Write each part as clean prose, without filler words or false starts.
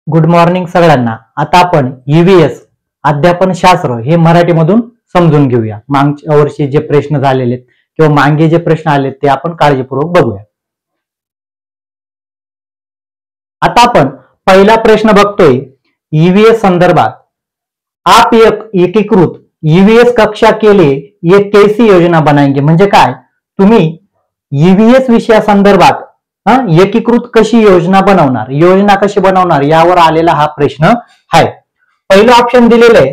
Good morning सगळ्यांना. आता आपण ईव्हीएस अध्यापन शास्त्र हे मराठीमधून समजून घेऊया. मागच्या वर्षी जे प्रश्न झालेले किंवा मागे जे प्रश्न आले ते आपण काळजीपूर्वक बघूया. आता आपण पहिला प्रश्न बघतोय ईव्हीएस संदर्भात. आप एक एकीकृत ईव्हीएस कक्षा के लिए एक कैसी योजना बनाएंगे. म्हणजे काय, तुम्ही ईव्हीएस विषयासंदर्भात एकीकृत कशी योजना बनवणार, योजना कशी बनवणार यावर आलेला हा प्रश्न आहे. पहिलं ऑप्शन दिलेलं आहे,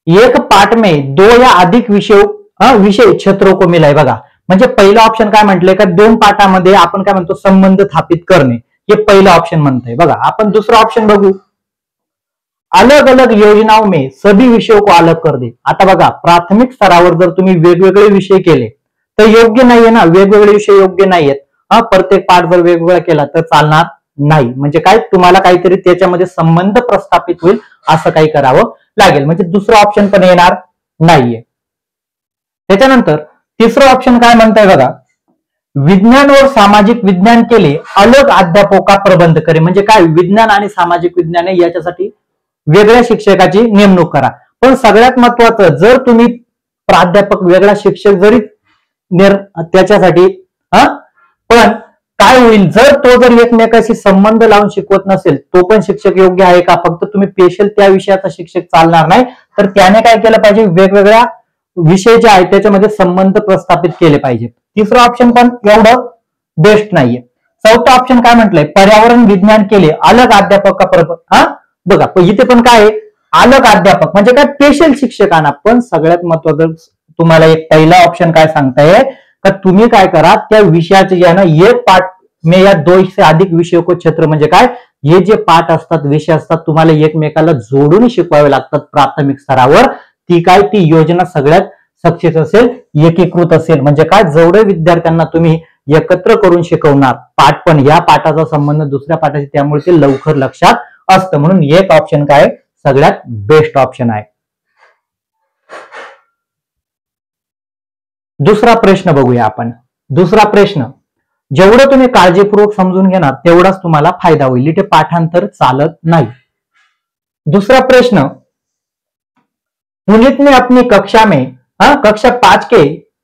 एक पाठ में दो या अधिक विषय क्षेत्रों को मिलाय. बघा, म्हणजे पहिलं ऑप्शन काय म्हटलंय का, दोन पाठामध्ये आपण काय म्हणतो संबंध स्थापित करणे, हे पहिलं ऑप्शन म्हणतंय. बघा, आपण दुसरं ऑप्शन बघू, अलग अलग योजनाओं में सभी विषयों को अलग कर दे. आता बघा, प्राथमिक स्तरावर जर तुम्ही वेगवेगळे विषय केले तर योग्य नाहीये ना, वेगवेगळे विषय योग्य नाहीयेत. प्रत्येक पाठ जर वेगवेगळा केला तर चालणार नाही. म्हणजे काय, तुम्हाला काहीतरी त्याच्यामध्ये संबंध प्रस्थापित होईल असं काही करावं लागेल. म्हणजे दुसरं ऑप्शन पण येणार नाहीये. त्याच्यानंतर तिसरं ऑप्शन काय म्हणताय बघा, विज्ञान और सामाजिक विज्ञान के लिए अलग अध्यापकों का प्रबंध करे. म्हणजे काय, विज्ञान आणि सामाजिक विज्ञान याच्यासाठी वेगळ्या शिक्षकाची नेमणूक करा. पण सगळ्यात महत्वाचं, जर तुम्ही प्राध्यापक वेगळा शिक्षक जरी त्याच्यासाठी पण काय होईल, जर तो जर एकमेकाशी संबंध लावून शिकवत नसेल तो पण शिक्षक योग्य आहे का. फक्त तुम्ही स्पेशल त्या विषयाचा शिक्षक चालणार नाही, तर त्याने काय केलं पाहिजे, वेगवेगळ्या विषय जे आहेत त्याच्यामध्ये संबंध प्रस्थापित केले पाहिजे. तिसरं ऑप्शन पण एवढं बेस्ट नाहीये. चौथं ऑप्शन काय म्हटलंय, पर्यावरण विज्ञान केले अलग अध्यापक का. बघा, इथे पण काय आहे, अलग अध्यापक म्हणजे काय, स्पेशल शिक्षकांना. पण सगळ्यात महत्वाचं तुम्हाला एक पहिला ऑप्शन काय सांगताय का, तुम्ही काय करा, त्या विषयाचे जे आहे ना, एक पाठ में या दो से अधिक विषयों को क्षेत्र. म्हणजे काय, हे जे पाठ असतात, विषय असतात, तुम्हाला एकमेकाला जोडून शिकवावे लागतात प्राथमिक स्तरावर. ती काय, ती योजना सगळ्यात सक्सेस असेल, एकीकृत असेल. म्हणजे काय, जेवढे विद्यार्थ्यांना तुम्ही एकत्र करून शिकवणार पाठ, पण या पाठाचा संबंध दुसऱ्या पाठाशी, त्यामुळे ते लवकर लक्षात असतं. म्हणून एक ऑप्शन काय सगळ्यात बेस्ट ऑप्शन आहे. दुसरा प्रश्न बघूया आपण. दुसरा प्रश्न, जेवढं तुम्ही काळजीपूर्वक समजून घेणार तेवढाच तुम्हाला फायदा होईल. इथे पाठांतर चालत नाही. दुसरा प्रश्न, पुनीत ने अपनी कक्षा में कक्षा 5 के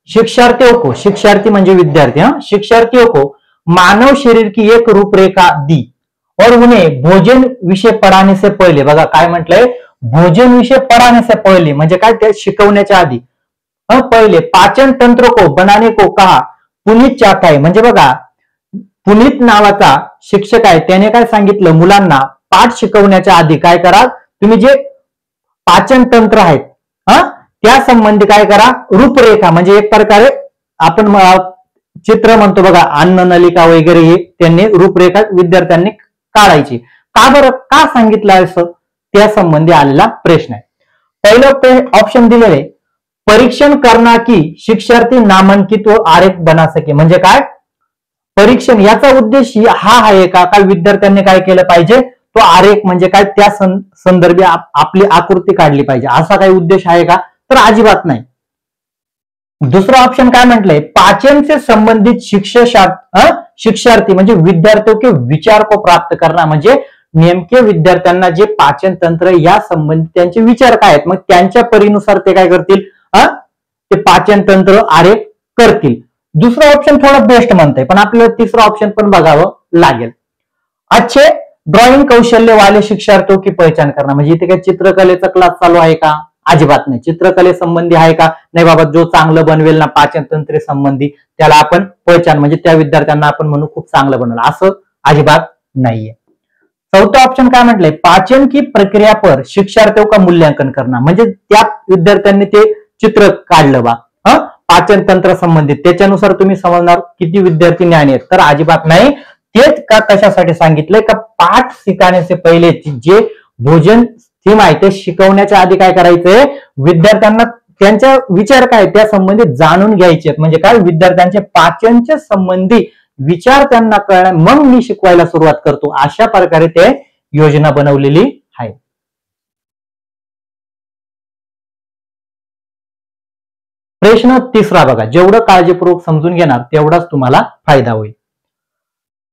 शिक्षार्थियों को, शिक्षार्थी म्हणजे विद्यार्थी, शिक्षार्थियों को मानव शरीर की एक रूपरेखा दी और उन्हें भोजन विषय पढ़ाने से पहले. बघा काय म्हटलंय, भोजन विषय पढ़ाने से पहले म्हणजे काय, ते शिकवण्याच्या आधी पहिले पाचन तंत्र को बनाने को कहा पुनीत चाकाय. म्हणजे बघा, पुनीत नावाचा शिक्षक आहे, त्याने काय सांगितलं, मुलांना पाठ शिकवण्याच्या आधी काय करा, तुम्ही जे पाचन तंत्र आहेत त्या संबंधी काय करा, रूपरेखा म्हणजे एक प्रकारे आपण चित्र म्हणतो बघा, अन्न नलिका वगैरे, हे त्यांनी रूपरेखा विद्यार्थ्यांनी काढायची. का बरं, का सांगितलं असं, त्या संबंधी आलेला प्रश्न आहे. पहिलं ऑप्शन दिलेले, परीक्षण करना की शिक्षार्थी नामांकित व आरेख बना सके. म्हणजे काय, परीक्षण याचा उद्देश हा आहे का, विद्यार्थ्यांनी काय केलं पाहिजे, तो आरेख म्हणजे काय, त्या संदर्भी आपली आकृती काढली पाहिजे, असा काही उद्देश आहे का, तर अजिबात नाही. दुसरा ऑप्शन काय म्हटलंय, पाचन से संबंधित शिक्षार्थी म्हणजे विद्यार्थियों के विचार को प्राप्त करना. म्हणजे नेमके विद्यार्थ्यांना जे पाचन तंत्र या संबंधित त्यांचे विचार काय आहेत, मग त्यांच्या परीनुसार ते काय करतील, ते पाचन तंत्र आरेख करतील. दुसरा ऑप्शन थोडा बेस्ट म्हणतंय, पण आपल्याला तिसरा ऑप्शन पण बघावं लागेल. अच्छे ड्रॉइंग कौशल्य वाले शिक्षार्थियों की पहचान करना. म्हणजे इथे काय चित्रकलेचा क्लास चालू आहे का, अजिबात नाही. चित्रकले संबंधी आहे का, नाही बाबा, जो चांगलं बनवेल ना पाचन तंत्रे संबंधी त्याला आपण पहचान, म्हणजे त्या विद्यार्थ्यांना आपण म्हणू खूप चांगलं बनवलं, असं अजिबात नाहीये. चौथा ऑप्शन काय म्हटलंय, पाचन की प्रक्रिया पर शिक्षार्थियों का मूल्यांकन करना. म्हणजे त्या विद्यार्थ्यांनी ते चित्र काढलं बा पाचन तंत्र संबंधित, त्याच्यानुसार तुम्ही समजणार किती विद्यार्थी ज्ञानी आहेत, तर अजिबात नाही. तेच का कशासाठी सांगितलंय का, पाठ शिकण्याचे पहिले जे भोजन थीम आहे ते शिकवण्याच्या आधी काय करायचंय, विद्यार्थ्यांना त्यांच्या विचार काय त्या संबंधित जाणून घ्यायचे. म्हणजे काय, विद्यार्थ्यांचे पाचनच्या संबंधी विचार त्यांना कळणार, मग मी शिकवायला सुरुवात करतो, अशा प्रकारे ते योजना बनवलेली आहे. प्रश्न तिसरा बघा, जेवढं काळजीपूर्वक समजून घेणार तेवढाच तुम्हाला फायदा होईल.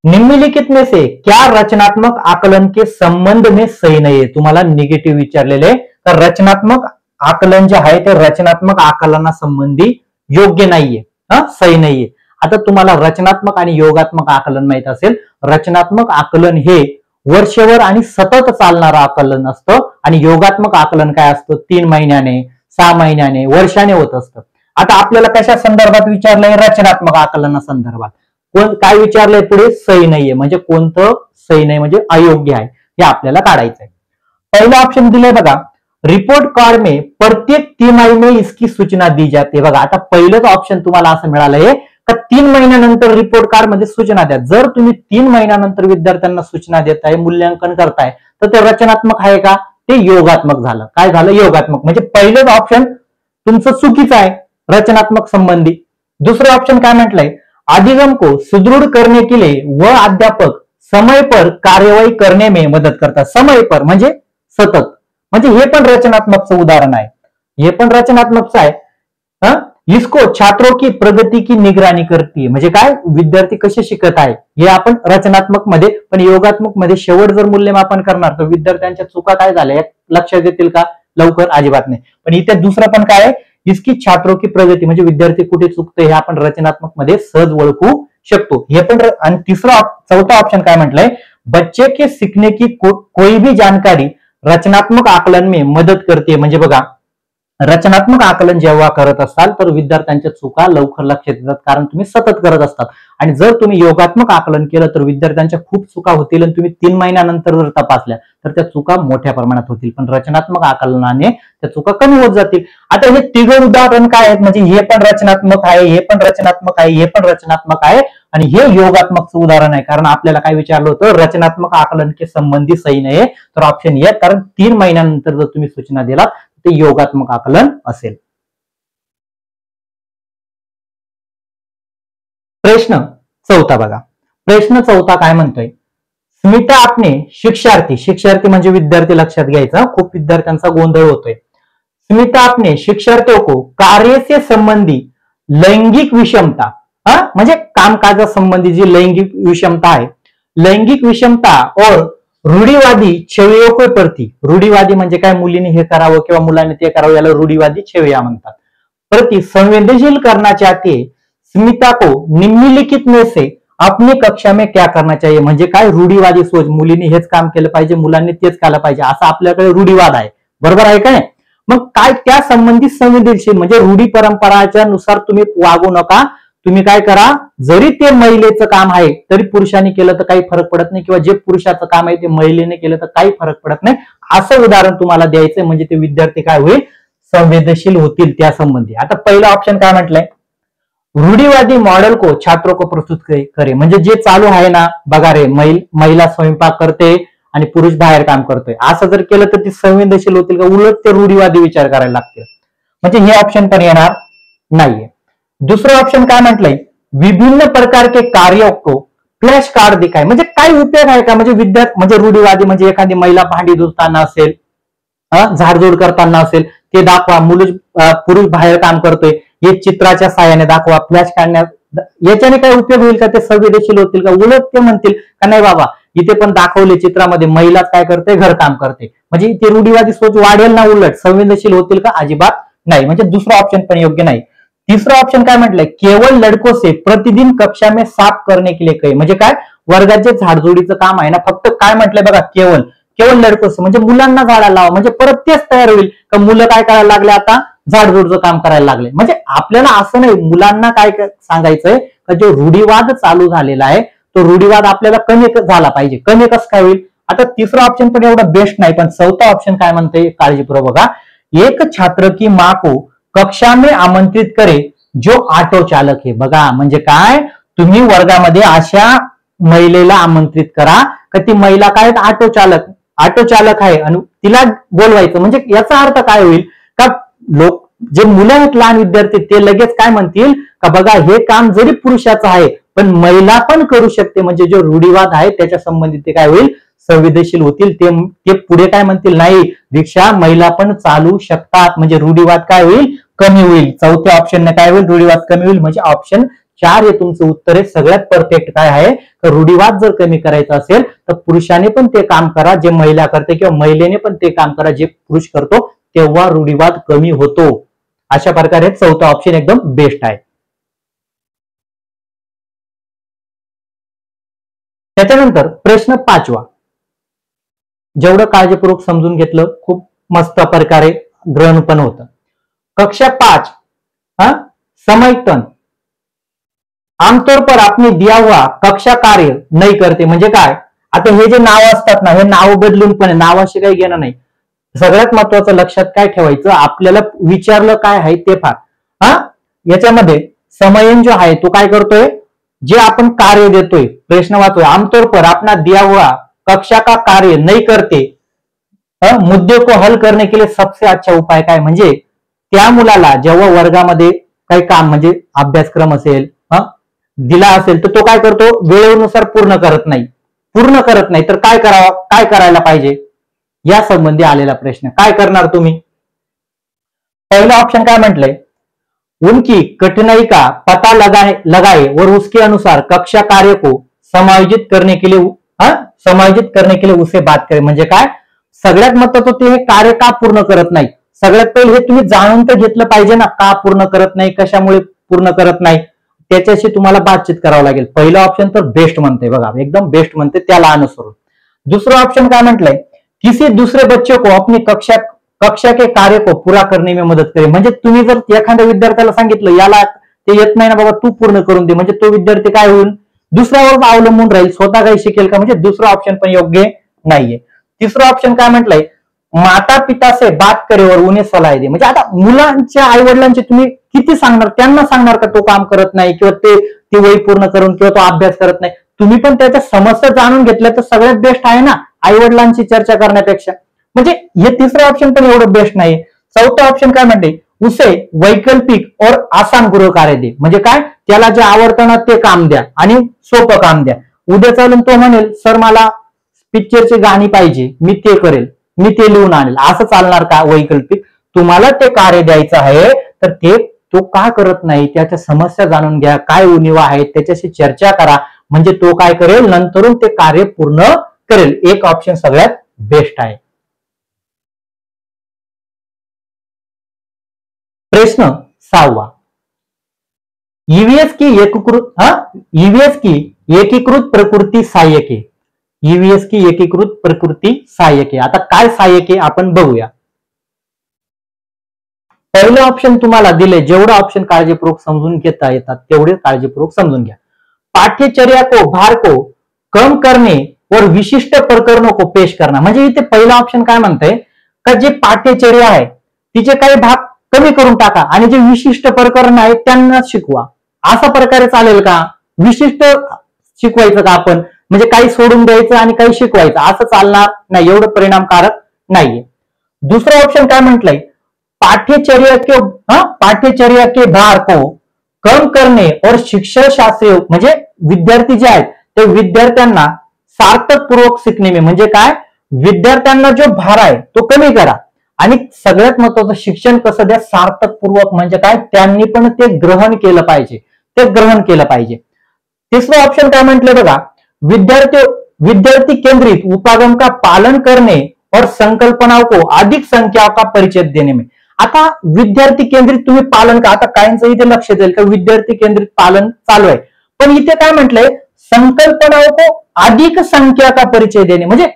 निम्नलिखित में से क्या रचनात्मक आकलन के संबंध में सही नहीं है? तुम्हाला निगेटिव्ह विचारलेले, तर रचनात्मक आकलन जे आहे ते रचनात्मक आकलनासंबंधी योग्य नाहीये, सही नाहीये. आता तुम्हाला रचनात्मक आणि योगात्मक आकलन माहित असेल. रचनात्मक आकलन हे वर्षभर आणि सतत चालणारं आकलन असतं आणि योगात्मक आकलन काय असतं? 3 महिन्याने, 6 महिन्याने, वर्षाने होत असतं. आता आपल्याला कशा संदर्भात विचारलंय? रचनात्मक आकलना संदर्भात. काय विचारलंय पुढे? सही नाहीये, म्हणजे कोणतं सही नाही म्हणजे अयोग्य आहे हे आपल्याला काढायचंय. पहिला ऑप्शन दिलाय बघा, रिपोर्ट कार्ड में प्रत्येक तिमाही में इसकी सूचना दी जाते. बघा आता पहिलंच ऑप्शन तुम्हाला असं मिळालंय का 3 महिन्यानंतर रिपोर्ट कार्ड मध्ये सूचना द्या. जर तुम्ही 3 महिन्यानंतर विद्यार्थ्यांना सूचना देताय, मूल्यांकन करताय, तर ते रचनात्मक आहे का? ते योगात्मक झालं. काय झालं? योगात्मक. म्हणजे पहिलंच ऑप्शन तुमचं चुकीचं आहे, रचनात्मक संबंधी. दुसरं ऑप्शन काय म्हटलंय? अधिगम को सुदृढ़ करने के लिए वह अध्यापक समय पर कार्यवाही करने में मदत करता. समय पर म्हणजे सतत, म्हणजे हे पण रचनात्मकचं उदाहरण आहे. हे पण रचनात्मकचं आहे. इसको छात्रों की प्रगति की निगरानी करती, म्हणजे काय? विद्यार्थी कसे शिकत आहे हे आपण रचनात्मक मध्ये. पण योगात्मक मध्ये शेवट जर मूल्यमापन करणार तर विद्यार्थ्यांच्या चुका काय झाल्या लक्षात येतील का? लवकर अजिबात नाही. पण इथे दुसरं पण काय आहे? इसकी छात्रों की प्रगती, म्हणजे विद्यार्थी कुठे चुकते हे आपण रचनात्मक मध्ये सहज ओळखू शकतो. हे पण. आणि चौथा ऑप्शन काय म्हटलंय? बच्चे के सीखने की कोई भी जानकारी रचनात्मक आकलन में मदत करते. म्हणजे बघा, रचनात्मक आकलन जेव्हा करत असाल तर विद्यार्थ्यांच्या चुका लवकर लक्षात येतात, कारण तुम्ही सतत करत असतात. आणि जर तुम्ही योगात्मक आकलन केलं तर विद्यार्थ्यांच्या खूप चुका होतील आणि तुम्ही 3 महिन्यानंतर जर तपासल्या तर त्या चुका मोठ्या प्रमाणात होतील. पण रचनात्मक आकलनाने त्या चुका कमी होत जातील. आता हे तिघं उदाहरण काय आहेत? म्हणजे हे पण रचनात्मक आहे, हे पण रचनात्मक आहे, हे पण रचनात्मक आहे आणि हे योगात्मकचं उदाहरण आहे. कारण आपल्याला काय विचारलं होतं? रचनात्मक आकलन के संबंधी सही नाही. तर ऑप्शन ए, कारण 3 महिन्यानंतर जर तुम्ही सूचना दिला ते योगात्मक आकलन असेल. प्रश्न चौथा बघा. प्रश्न चौथा काय म्हणतोय? स्मिता आपने शिक्षार्थी म्हणजे विद्यार्थी लक्षात घ्यायचा, खूप विद्यार्थ्यांचा गोंधळ होतोय. स्मिता आपने शिक्षार्थियों को कार्य से संबंधी लैंगिक विषमता, म्हणजे कामकाजा संबंधी जी लैंगिक विषमता आहे, लैंगिक विषमता और रूढीवादी छवियों के प्रति, रूढीवादी म्हणजे काय? मुलीने हे करावं किंवा मुलाने ते करावं, याला रूढीवादी छविया म्हणतात. प्रति संवेदनशील करना चाहते स्मिता को निम्नलिखित में से अपनी कक्षा में क्या करना चाहिए. म्हणजे काय? रूढीवादी सोच, मुलीने हेच काम केलं पाहिजे, मुलांनी तेच केलं पाहिजे, असा आपल्याकडे रूढीवाद आहे. बरोबर आहे काय? मग काय त्या संबंधित संवेदनशील म्हणजे रूढी परंपराच्या नुसार तुम्ही वागू नका. तुम्ही काय करा? जरी ते महिलेचं काम आहे तरी पुरुषांनी केलं तर काही फरक पडत नाही, किंवा जे पुरुषाचं काम आहे ते महिलेने केलं तर काही फरक पडत नाही, असं उदाहरण तुम्हाला द्यायचंय. म्हणजे ते विद्यार्थी काय होईल? संवेदनशील होतील त्या संबंधी. आता पहिला ऑप्शन काय म्हटलंय? रूढीवादी मॉडेल को छात्रों को प्रस्तुत करे, म्हणजे जे चालू आहे ना, बघा रे, महिला स्वयंपाक करते आणि पुरुष बाहेर काम करतोय, असं जर केलं तर ते संवेदनशील होतील का? उलट ते रूढीवादी विचार करायला लागतील. म्हणजे हे ऑप्शन पण येणार नाहीये. दुसरं ऑप्शन काय म्हटलंय? विभिन्न प्रकार के कार्यों को फ्लॅश कार्ड दिखाय, म्हणजे काय उपयोग आहे का? म्हणजे म्हणजे रूढीवादी म्हणजे एखादी महिला भांडी धुताना असेल, झाडझूड करताना असेल, ते दाखवा. पुरुष बाहेर काम करतोय हे चित्राच्या साहाय्याने दाखवा. फ्लॅश काढण्यात याच्याने काय उपयोग होईल का? ते संवेदनशील होतील का? उलट ते म्हणतील का नाही बाबा, इथे पण दाखवले चित्रामध्ये महिलाच काय करते? घर काम करते. म्हणजे ते रूढीवादी सोच वाढेल ना, उलट संवेदनशील होतील का? अजिबात नाही. म्हणजे दुसरा ऑप्शन पण योग्य नाही. तीसरा ऑप्शन काय म्हटलंय? केवळ लडको से प्रतिदिन कक्षा में साफ करने के लिए कहे, म्हणजे काय? वर्गात जे झाडझुडीचं काम आहे ना, फक्त काय म्हटलंय बघा, केवळ लडको से, म्हणजे मुलांना झाडाला लावा. म्हणजे परत तेच तयार होईल का मुलं काय करायला लागले? आता झाडझुडचं काम करायला लागले. म्हणजे आपल्याला असं नाही, मुलांना काय सांगायचंय का जो रूढीवाद चालू झालेला आहे तो रूढीवाद आपल्याला कमी झाला पाहिजे. कमी कसं काय होईल? आता तिसरा ऑप्शन पण एवढा बेस्ट नाही, पण चौथा ऑप्शन काय म्हणते? काळजीपूर्वक बघा. एक छात्र की माँ को कक्षा में आमंत्रित करे जो ऑटो चालक है. बघा म्हणजे काय? तुम्ही वर्गामध्ये अशा महिलेला आमंत्रित करा का ती महिला काय? ऑटो चालक आहे आणि तिला बोलवायचं. म्हणजे याचा अर्थ काय होईल का? लोक जे मुलं आहेत, लहान विद्यार्थी, ते लगेच काय म्हणतील का बघा हे काम जरी पुरुषाचं आहे पण महिला पण करू शकते. म्हणजे जो रूढीवाद आहे त्याच्या संबंधित ते काय होईल? संवेदनशील होतील. ते पुढे काय म्हणतील? नाही, रिक्षा महिला पण चालू शकतात. म्हणजे रूढीवाद काय होईल? कमी होईल. चौथ्या ऑप्शनने काय होईल? रूढीवाद कमी होईल. म्हणजे ऑप्शन 4 हे तुमचं उत्तर आहे. सगळ्यात परफेक्ट काय आहे, तर रूढिवाद जर कमी करायचा असेल तर पुरुषाने पण ते काम करा जे महिला करते, किंवा महिलेने पण ते काम करा जे पुरुष करतो, तेव्हा रूढिवाद कमी होतो. अशा प्रकारे चौथा ऑप्शन एकदम बेस्ट आहे. त्याच्यानंतर प्रश्न 5वा, जेवढं काळजीपूर्वक समजून घेतलं खूप मस्त प्रकारे ग्रहण पण होतं. कक्षा 5 समयतन आमतौर पर आपने दिया हुआ कक्षा कार्य नाही करते. म्हणजे काय, आता हे जे नाव असतात ना, हे नाव बदलून पण नावाशी काही घेणं नाही. सगळ्यात महत्वाचं लक्षात काय ठेवायचं, आपल्याला विचारलं काय आहे ते फार. याच्यामध्ये समयन जो आहे तो काय करतोय, जे आपण कार्य देतोय, प्रश्न वाचतोय, आमतौर पर अपना दिया हुआ कक्षा का कार्य नहीं करते, मुद्दे को हल करने के लिए सबसे अच्छा उपाय काय. म्हणजे त्या मुलाला जेव्हा वर्गामध्ये काही काम म्हणजे अभ्यासक्रम असेल दिला असेल तर तो काय करतो, वेळेनुसार पूर्ण करत नाही तर काय करावं, काय करायला पाहिजे, या संबंधी आलेला प्रश्न. काय करणार तुम्ही. पहिला ऑप्शन काय म्हटलंय, उनकी कठिनाई का पता लगाए और उसके अनुसार कक्षा कार्य को समायोजित करने के लिए उसे बात करें. म्हणजे काय, सगळ्यात महत्वाचं ते हे कार्य का पूर्ण करत नाही. सगळ्यात पहिले हे तुम्ही जाणून तर घेतलं पाहिजे ना, का पूर्ण करत नाही, कशामुळे पूर्ण करत नाही, त्याच्याशी तुम्हाला बातचीत करावं लागेल. पहिला ऑप्शन तर बेस्ट म्हणते बघा, एकदम बेस्ट म्हणते, त्याला अनुसरून. दुसरं ऑप्शन काय म्हटलंय, किसी दूसरे बच्चे को अपनी कक्षा के कार्य को पूरा करने में मदत करे. म्हणजे तुम्ही जर एखाद्या विद्यार्थ्याला सांगितलं याला ते येत नाही ना बाबा, तू पूर्ण करून दे, म्हणजे तो विद्यार्थी काय होईल, दुसऱ्यावर अवलंबून राहील, स्वतः काही शिकेल का. म्हणजे दुसरं ऑप्शन पण योग्य नाहीये. तिसरं ऑप्शन काय म्हटलंय, माता पिता से बात करे और उन्हें सलाह दे. म्हणजे आता मुलांच्या आई वडिलांचे तुम्ही किती सांगणार, त्यांना सांगणार का तो काम करत नाही, किंवा ते वही पूर्ण करून, किंवा तो अभ्यास करत नाही. तुम्ही पण त्याच्या समस्या जाणून घेतल्या तर सगळ्यात बेस्ट आहे ना, आई वडिलांची चर्चा करण्यापेक्षा. म्हणजे हे तिसरं ऑप्शन पण एवढं बेस्ट नाही. चौथं ऑप्शन काय म्हणते, उसे वैकल्पिक और आसान गृह कार्य दे. म्हणजे काय, त्याला जे आवडतं ना ते काम द्या आणि सोपं काम द्या. उद्या चालून तो म्हणेल सर मला पिक्चरची गाणी पाहिजे, मी ते करेल, मी ते लिहून आणेल, असं चालणार का. वैकल्पिक तुम्हाला ते कार्य द्यायचं आहे तर ते तो का करत नाही, त्याच्या समस्या जाणून घ्या, काय उणिवा आहेत त्याच्याशी चर्चा करा, म्हणजे तो काय करेल, नंतरून ते कार्य पूर्ण करेल. एक ऑप्शन सगळ्यात बेस्ट आहे. प्रश्न 6वा, ईवीएस की एकीकृत प्रकृती सहाय्यक आहे. ईव्हीएस की एकीकृत प्रकृती सहाय्यक आहे. आता काय सहाय्यक आहे आपण बघूया. पहिलं ऑप्शन तुम्हाला दिले, जेवढं ऑप्शन काळजीपूर्वक समजून घेता येतात तेवढे काळजीपूर्वक समजून घ्या. पाठ्यचर्या को भार को कम करणे और विशिष्ट प्रकरणों को पेश करना. म्हणजे इथे पहिला ऑप्शन काय म्हणतंय, का जे पाठ्यचर्या आहे तिचे काही भाग कमी करून टाका आणि जे विशिष्ट प्रकरण आहेत त्यांना शिकवा. असा प्रकारे चालेल का, विशिष्ट शिकवायचं का आपण, म्हणजे काही सोडून द्यायचं आणि काही शिकवायचं, असं चालणार नाही, एवढं परिणामकारक नाहीये. दुसरं ऑप्शन काय म्हटलंय, पाठ्यचर्या के भार को कम करणे और शिक्षण शास्त्रीय, म्हणजे विद्यार्थी जे आहेत ते विद्यार्थ्यांना सार्थक पूर्वक शिकणे में. म्हणजे काय, विद्यार्थ्यांना जो भार आहे तो कमी करा आणि सगळ्यात महत्वाचं शिक्षण कसं द्या, सार्थक पूर्वक. म्हणजे काय, त्यांनी पण ते ग्रहण केलं पाहिजे. तिसरं ऑप्शन काय म्हटलं बघा, विद्यार्थी केंद्रित उपागम का पालन करने और संकल्पनाओं को अधिक संख्या का परिचय देने में. आता विद्यार्थी केंद्रित तुम्ही पालन का, आता काहींचं इथे लक्ष देईल का विद्यार्थी केंद्रित पालन चालू आहे, पण इथे काय म्हटलंय, संकल्पनाओं को अधिक संख्या का परिचय देणे. म्हणजे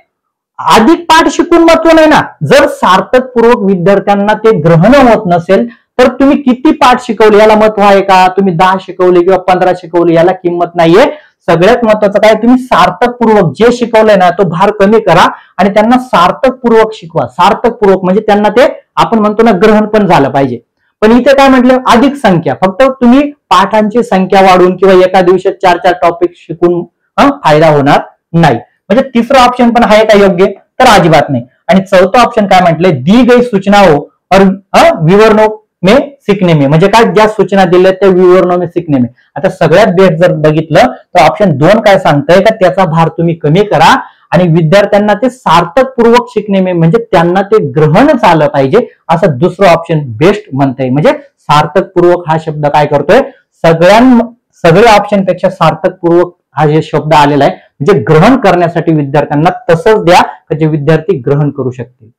अधिक पाठ शिकून महत्व नाही ना. जर सार्थक पूर्वक विद्यार्थ्यांना ते ग्रहण होत नसेल तर तुम्ही किती पाठ शिकवले याला महत्व आहे का, तुम्ही 10 शिकवले किंवा 15 शिकवले याला किंमत नाहीये. सगळ्यात महत्वाचं काय, तुम्ही सार्थक पूर्वक जे शिकवलंय ना तो भार कमी करा आणि त्यांना सार्थक पूर्वक शिकवा. सार्थक पूर्वक म्हणजे त्यांना ते आपण म्हणतो ना ग्रहण पण झालं पाहिजे. पण इथे काय म्हटलं, अधिक संख्या, फक्त तुम्ही पाठांची संख्या वाढून किंवा एका दिवसात 4-4 टॉपिक शिकून फायदा होणार नाही. म्हणजे तिसरं ऑप्शन पण आहे का योग्य, तर अजिबात नाही. आणि चौथं ऑप्शन काय म्हटलंय, दी गई सूचनाओं और विवरणों में सीखने में. म्हणजे काय, ज्या सूचना दिल्या त्या विवरणों में सीखने में. आता सगळ्यात बेस्ट जर बघितलं तर ऑप्शन 2 काय सांगतंय, का त्याचा भार तुम्ही कमी करा आणि विद्यार्थ्यांना ते सार्थक पूर्वक शिकणे में, म्हणजे त्यांना ते ग्रहण झालं पाहिजे, असं दुसरं ऑप्शन बेस्ट म्हणतंय. म्हणजे सार्थक पूर्वक हा शब्द काय करतोय, सगळे ऑप्शन पेक्षा सार्थकपूर्वक हा जे शब्द आलेला आहे, म्हणजे ग्रहण करण्यासाठी विद्यार्थ्यांना तसंच द्या की जे विद्यार्थी ग्रहण करू शकतील.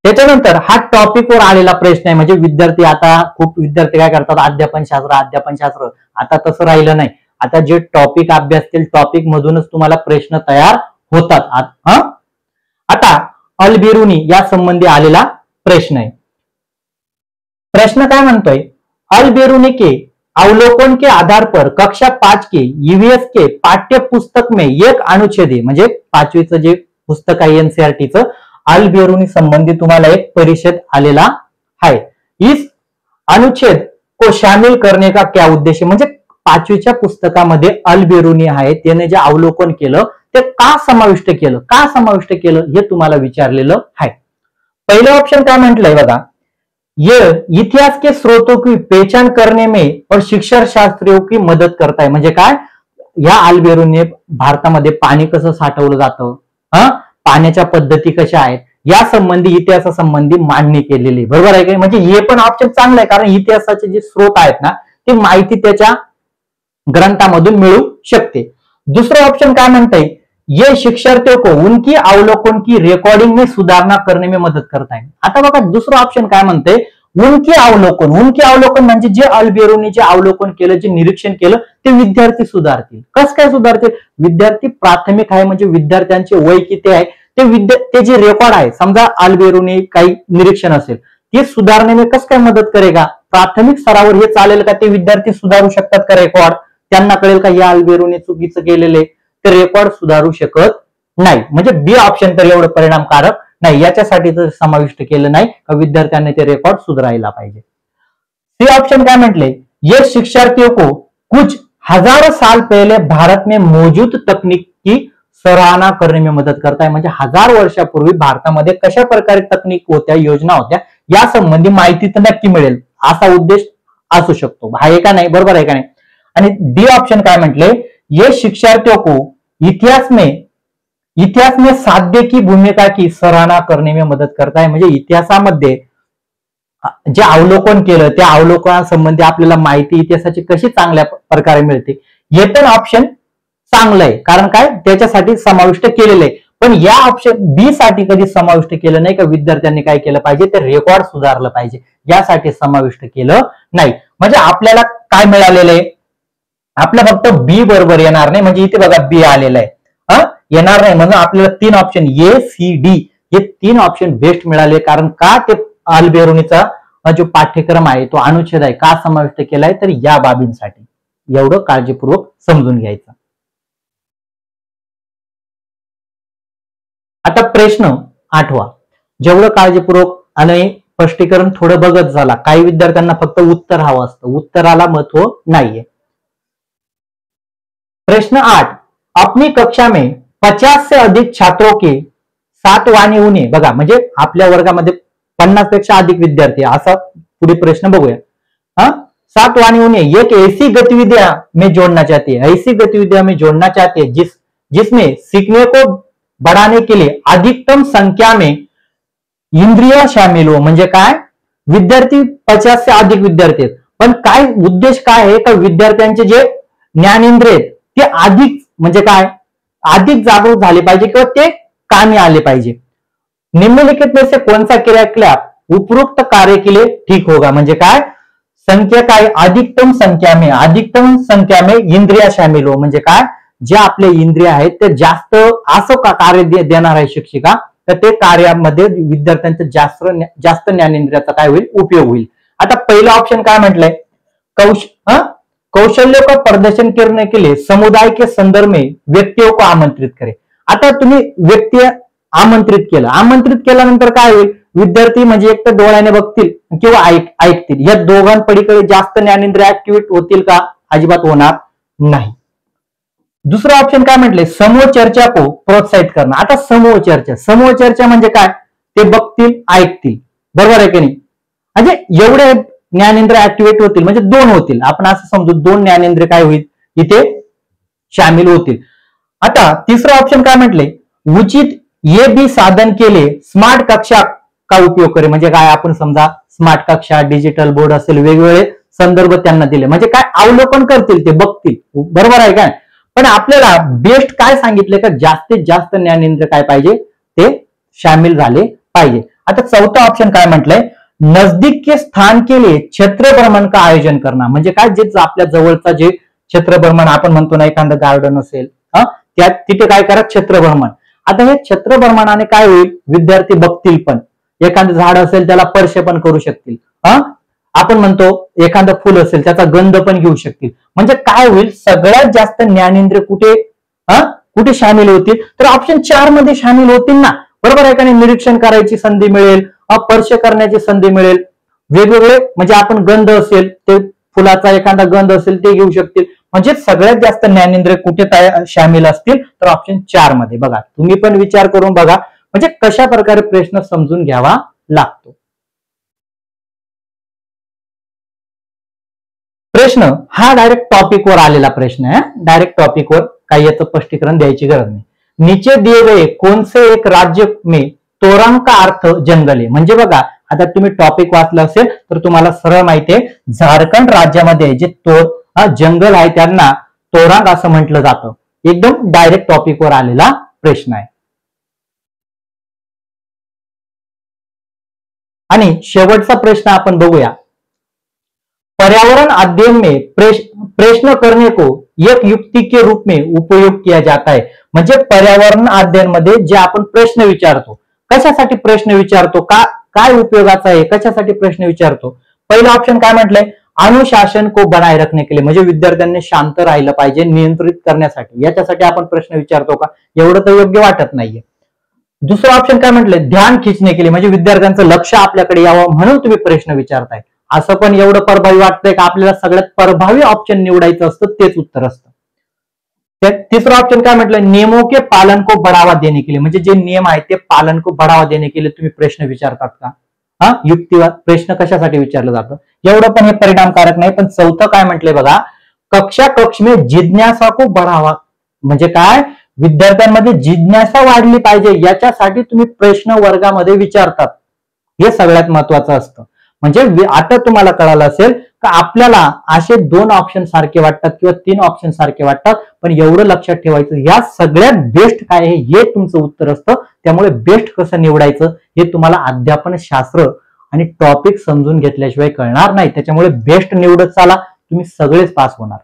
त्याच्यानंतर हा टॉपिकवर आलेला प्रश्न आहे, म्हणजे विद्यार्थी आता खूप विद्यार्थी काय करतात, अध्यापनशास्त्र आता तसं राहिलं नाही. आता जे टॉपिक अभ्यासतील टॉपिक मधूनच तुम्हाला प्रश्न तयार होतात. आता अल-बेरुनी या संबंधी आलेला प्रश्न आहे. प्रश्न काय म्हणतोय, अल-बेरुनी के अवलोकन के आधार पर कक्षा 5 के ईवीएस के पाठ्य पुस्तक में एक अनुच्छेद है, म्हणजे 5वीचं जे पुस्तक आहे एनसीईआरटीचं, अल-बेरुनी संबंधी तुम्हाला एक परिच्छेद आलेला आहे. इस अनुच्छेद को शामिल करने का क्या उद्देश है, म्हणजे 5वीच्या पुस्तकामध्ये अल-बेरुनी आहे त्याने जे अवलोकन केलं ते का समाविष्ट केलं हे तुम्हाला विचारलेलं आहे. पहिलं ऑप्शन काय म्हटलंय बघा, ये इतिहास के स्रोतों की पहचान करने में और शिक्षण शास्त्रियों की मदत करता है, म्हणजे काय, या अल-बेरुनी भारतामध्ये पाणी कसं साठवलं जातं, पाण्याच्या पद्धती कशा आहेत या संबंधी इतिहासासंबंधी मांडणी केलेली, बरोबर आहे का. म्हणजे हे पण ऑप्शन चांगलं आहे, कारण इतिहासाचे जे स्रोत आहेत ना ते माहिती त्याच्या ग्रंथामधून मिळू शकते. दुसरं ऑप्शन काय म्हणतंय, ये शिक्षार्थियों को उनकी अवलोकन की रिकॉर्डिंग में सुधारणा करने में मदत करता है. आता बघा दुसरं ऑप्शन काय म्हणतंय, उनकी अवलोकन म्हणजे जे अल-बेरुनीचे अवलोकन केलं, जे निरीक्षण केलं ते विद्यार्थी सुधारतील. कसं काय सुधारतील, विद्यार्थी प्राथमिक आहे म्हणजे विद्यार्थ्यांचे वय किती आहे ते जे रेकॉर्ड आहे, समजा अल-बेरुनी काही निरीक्षण असेल ते सुधारणे में कसं काय मदत करेगा, प्राथमिक स्तरावर हे चालेल का, ते विद्यार्थी सुधारू शकतात का रेकॉर्ड, त्यांना कळेल का या अल-बेरुनी चुकीचं केलेले ते रेकॉर्ड सुधारू शकत नाही. म्हणजे बी ऑप्शन तर एवढं परिणामकारक नाही, याच्यासाठी तर समाविष्ट केलं नाही का विद्यार्थ्यांनी ते रेकॉर्ड सुधारायला पाहिजे. सी ऑप्शन काय म्हटले, ये शिक्षार्थियों को कुछ हजारों साल पहले भारत में मौजूद तकनीक की सराहना करने में मदत करता है, म्हणजे 1000 वर्षापूर्वी भारतामध्ये कशा प्रकारे तकनीक होत्या, योजना होत्या या संबंधी माहिती तर नक्की मिळेल असा उद्देश असू शकतो. आहे का नाही, बरोबर आहे का नाही. आणि डी ऑप्शन काय म्हटले, ये शिक्षार्थियों को इतिहास में साध्य की भूमिका की सराहना करने में मदत करता है, म्हणजे इतिहासामध्ये जे अवलोकन केलं त्या अवलोकनासंबंधी आपल्याला माहिती इतिहासाची कशी चांगल्या प्रकारे मिळते, हे पण ऑप्शन चांगलं आहे, कारण काय त्याच्यासाठी समाविष्ट केलेलं आहे. पण या ऑप्शन बी साठी कधी समाविष्ट केलं नाही का विद्यार्थ्यांनी काय केलं पाहिजे, ते रेकॉर्ड सुधारलं पाहिजे, यासाठी समाविष्ट केलं नाही. म्हणजे आपल्याला काय मिळालेलं आहे, आपलं फक्त बी बरोबर येणार नाही, म्हणजे इथे बघा बी आलेलं आहे, येणार नाही, म्हणून आपल्याला 3 ऑप्शन ए सी डी हे 3 ऑप्शन बेस्ट मिळाले. कारण का, ते अल-बेरुनीचा जो पाठ्यक्रम आहे तो अनुच्छेद आहे का समाविष्ट केलाय, तर या बाबींसाठी. एवढं काळजीपूर्वक समजून घ्यायचं. आता प्रश्न 8वा, जेवढं काळजीपूर्वक आणि स्पष्टीकरण थोडं बघत झाला, काही विद्यार्थ्यांना फक्त उत्तर हवं असतं, उत्तराला महत्व नाहीये. प्रश्न 8, अपनी कक्षा में 50 से अधिक छात्रों के साथ वाणी होणे, बघा म्हणजे आपल्या वर्गामध्ये 50 पेक्षा अधिक विद्यार्थी, असा पुढे प्रश्न बघूया. साथ वाणी होणे एक ऐसी गतिविधियां में जोड़ना चाहती है, जिसमें सीखने को बढ़ाने के लिए अधिकतम संख्या में इंद्रिय शामिल हो, म्हणजे काय, विद्यार्थी 50 से अधिक विद्यार्थी आहेत, पण काय उद्देश काय आहे का विद्यार्थ्यांचे जे ज्ञानेंद्रिय ते अधिक म्हणजे काय अधिक जागरूक झाले पाहिजे किंवा ते कामी आले पाहिजे. निम्नलिखित में से कौन सा क्रियाकलाप उपरोक्त कार्य के लिए ठीक होगा, म्हणजे काय, संख्या काय, अधिकतम संख्या में इंद्रिया शामिल हो, म्हणजे काय, जे आपले इंद्रिय आहेत ते जास्त असं का कार्य देणार आहे शिक्षिका, तर ते कार्यामध्ये विद्यार्थ्यांचं जास्त ज्ञानेंद्रियाचा काय होईल, उपयोग होईल. आता पहिला ऑप्शन काय म्हटलंय, कौशल्यों का प्रदर्शन करने के लिए समुदाय के संदर्भ में व्यक्तियों को आमंत्रित करे. आता तुम्ही व्यक्ती आमंत्रित केल्यानंतर काय होईल, विद्यार्थी म्हणजे एक तर डोळ्याने बघतील किंवा ऐकतील, या दोघांपलीकडे जास्त ज्ञानेंद्रिय ऍक्टिव्हेट होतील का, अजिबात होणार नाही. दुसरा ऑप्शन काय म्हटले, समूह चर्चा को प्रोत्साहित करणं. आता समूह चर्चा म्हणजे काय, ते बघतील ऐकतील, बरोबर आहे की नाही, म्हणजे एवढे ज्ञानेंद्रिय ऍक्टिव्हेट होतील, म्हणजे 2 होतील, आपण असं समजू 2 ज्ञानेंद्रिय काय होईल इथे शामिल होतील. आता तिसरा ऑप्शन काय म्हटले, उचित ये भी साधन के लिए स्मार्ट कक्षा का उपयोग करे, म्हणजे काय, आपण समजा स्मार्ट कक्षा, डिजिटल बोर्ड असेल, वेगवेगळे संदर्भ त्यांना दिले, म्हणजे काय अवलोकन करतील, ते बघतील, बरोबर आहे काय. पण आपल्याला बेस्ट काय सांगितले का जास्तीत जास्त ज्ञानेंद्रिय काय पाहिजे ते शामिल झाले पाहिजे. आता चौथा ऑप्शन काय म्हटलंय, नजदीक के स्थान के लिए क्षेत्र भ्रमण का आयोजन करना, म्हणजे काय जे आपल्या जवळचा जे क्षेत्र भ्रमण आपण म्हणतो ना, एखादं गार्डन असेल त्यात तिथे काय करा क्षेत्र भ्रमण. आता हे क्षेत्र भ्रमणाने काय होईल, विद्यार्थी बघतील, पण एखादं झाड असेल त्याला स्पर्श पण करू शकतील, आपण म्हणतो एखादं फुल असेल त्याचा गंध पण घेऊ शकतील. म्हणजे काय होईल, सगळ्यात जास्त ज्ञानेंद्रिय कुठे शामिल होतील, तर ऑप्शन 4 मध्ये शामिल होतील ना, बरोबर आहे का नाही. निरीक्षण करायची संधी मिळेल, स्पर्श करण्याची संधी मिळेल, वेगवेगळे म्हणजे आपण गंध असेल ते फुलाचा एखादा गंध असेल ते घेऊ शकतील. म्हणजे सगळ्यात जास्त ज्ञानेंद्रिय कुठे शामिल असतील, तर ऑप्शन 4 मध्ये. बघा तुम्ही पण विचार करून बघा, म्हणजे कशा प्रकारे प्रश्न समजून घ्यावा लागतो. प्रश्न हा डायरेक्ट टॉपिकवर आलेला प्रश्न आहे, डायरेक्ट टॉपिकवर, काही याचं स्पष्टीकरण द्यायची गरज नाही. नीचे दिए गए कौन से एक राज्य में तोरंग का अर्थ जंगल आहे, म्हणजे बघा आता तुम्ही टॉपिक वाचलं असेल तर तुम्हाला सरळ माहिती आहे, झारखंड राज्यामध्ये जे जंगल आहे त्यांना तोरंग असं म्हटलं जातं. एकदम डायरेक्ट टॉपिकवर आलेला प्रश्न आहे. आणि शेवटचा प्रश्न आपण बघूया, पर्यावरण अध्ययन में प्रश्न करने को एक युक्ति के रूप में उपयोग किया जाता है, म्हणजे पर्यावरण अध्ययन मध्ये जे आपण प्रश्न विचारतो, कशासाठी प्रश्न विचारतो, काय उपयोगाचा आहे, कशासाठी प्रश्न विचारतो. पहिला ऑप्शन काय म्हटलंय, अनुशासन को बनाए रखने के लिए, म्हणजे विद्यार्थ्यांनी शांत राहिलं पाहिजे, नियंत्रित करण्यासाठी, याच्यासाठी आपण प्रश्न विचारतो का, एवढं तर योग्य वाटत नाहीये. दुसरं ऑप्शन काय म्हटलंय, ध्यान खिचणे के लिए, म्हणजे विद्यार्थ्यांचं लक्ष आपल्याकडे यावं म्हणून तुम्ही प्रश्न विचारताय. असं पण एवढं प्रभावी वाटतंय का आपल्याला सगळ्यात प्रभावी ऑप्शन निवडायचं असतं, तेच उत्तर असतं. तिसरा ऑप्शन काय म्हटलं, नियमों के पालन को बढ़ावा देने के लिए, म्हणजे जे नियम आहेत ते पालन को बढ़ावा देने के लिए तुम्ही प्रश्न विचारतात का. युक्तिवाद प्रश्न कशासाठी विचारलं जातं, एवढं पण हे परिणामकारक नाही. पण चौथं काय म्हटलंय बघा, कक्ष में जिज्ञासा को बढ़ावा, म्हणजे काय विद्यार्थ्यांमध्ये जिज्ञासा वाढली पाहिजे याच्यासाठी तुम्ही प्रश्न वर्गामध्ये विचारतात, हे सगळ्यात महत्वाचं असतं. म्हणजे आता तुम्हाला कळालं असेल का आपल्याला असे 2 ऑप्शन सारखे वाटतात किंवा 3 ऑप्शन सारखे वाटतात, पण एवढं लक्षात ठेवायचं, या सगळ्यात बेस्ट काय आहे हे तुमचं उत्तर असतं. त्यामुळे बेस्ट कसं निवडायचं हे तुम्हाला अध्यापन शास्त्र आणि टॉपिक समजून घेतल्याशिवाय कळणार नाही. त्याच्यामुळे बेस्ट निवडत चाला, तुम्ही सगळेच पास होणार.